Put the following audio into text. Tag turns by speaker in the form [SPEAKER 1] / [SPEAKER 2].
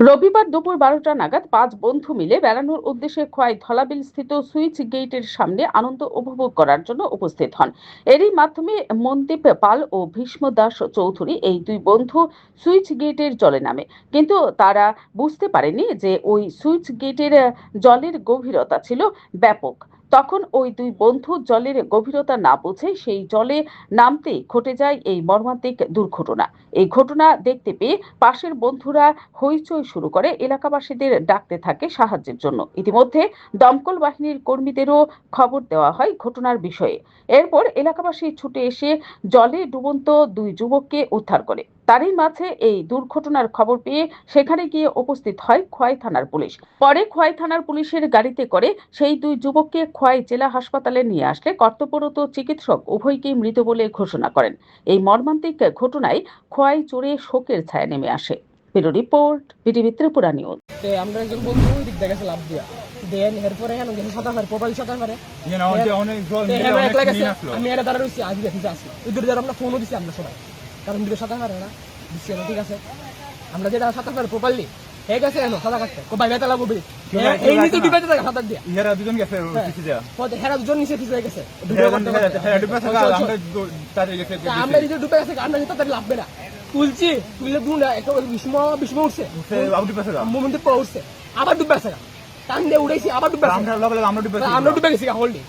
[SPEAKER 1] রবিবার দুপুর 12টা নাগাদ 5 বন্ধু মিলে বেড়ানোর উদ্দেশ্যে খোয়াই ধলাবিল স্থিত সুইচ গেটের সামনে আনন্দ উপভোগ করার জন্য উপস্থিত হন। এরই মাধ্যমে মনদীপ পাল ও ভীষ্ম দাস চৌধুরী এই দুই বন্ধু সুইচ গেটের জলে নামে, কিন্তু তারা বুঝতে পারেনি যে ওই সুইচ গেটের জলের গভীরতা ছিল ব্যাপক। তখন ওই দুই বন্ধু জলের গভীরতা না বুঝে সেই জলে নামতেই ঘটে যায় এই মর্মান্তিক দুর্ঘটনা। এই ঘটনা দেখতে পেয়ে পাশের বন্ধুরা হইচই শুরু করে, এলাকাবাসীদের ডাকতে থাকে সাহায্যের জন্য। ইতিমধ্যে দমকল বাহিনীর কর্মীদেরও খবর দেওয়া হয় ঘটনার বিষয়ে। এরপর এলাকাবাসী ছুটে এসে জলে ডুবন্ত দুই যুবককে উদ্ধার করে। তারই মাঝে এই দুর্ঘটনার খবর পেয়ে সেখানে গিয়ে উপস্থিত হয় খোয়াই থানার পুলিশ। পরে খোয়াই থানার পুলিশের গাড়িতে করে সেই দুই যুবককে খোয়াই জেলা হাসপাতালে নিয়ে আসলে কর্তব্যরত চিকিৎসক উভয়কেই মৃত বলে ঘোষণা করেন। এই মর্মান্তিক ঘটনায় খোয়াই জুড়ে শোকের ছায়া নেমে আসে। Bureau report, BTV Tripura news.
[SPEAKER 2] আমরা একজন বন্ধু ওই দিক দেখে লাভ দিয়া দেন এরপরে কেন গেছে সাঁতার পারে প্রোফাইল সাঁতার পারে আমি এটা দাঁড়া রয়েছি আজ দেখে আসি ওদের দ্বারা আমরা ফোনও দিচ্ছি আমরা সবাই, কারণ দুটো সাঁতার পারে না দিচ্ছি না, ঠিক আছে আমরা যেটা সাঁতার পারে প্রোফাইলি হয়ে গেছে এনো সাঁতার কাটতে ভাই বেতা লাগবে এই নিচে ডিবাইতে থাকে সাঁতার দিয়া
[SPEAKER 3] ইহারা দুজন গেছে
[SPEAKER 2] হেরা দুজন নিচে পিছিয়ে হয়ে গেছে আমরা নিজে ডুবে গেছে আমরা তাড়াতাড়ি লাভবে না তুলছি তুললে দু না একটা বিস্ম উঠছে মোমেন্টে উঠছে আবার ডুবে আছে টান দিয়ে উড়েছি আবার ডুবে
[SPEAKER 3] আমরা ডুবে
[SPEAKER 2] আমরা ডুবে গেছি হোল্ডিং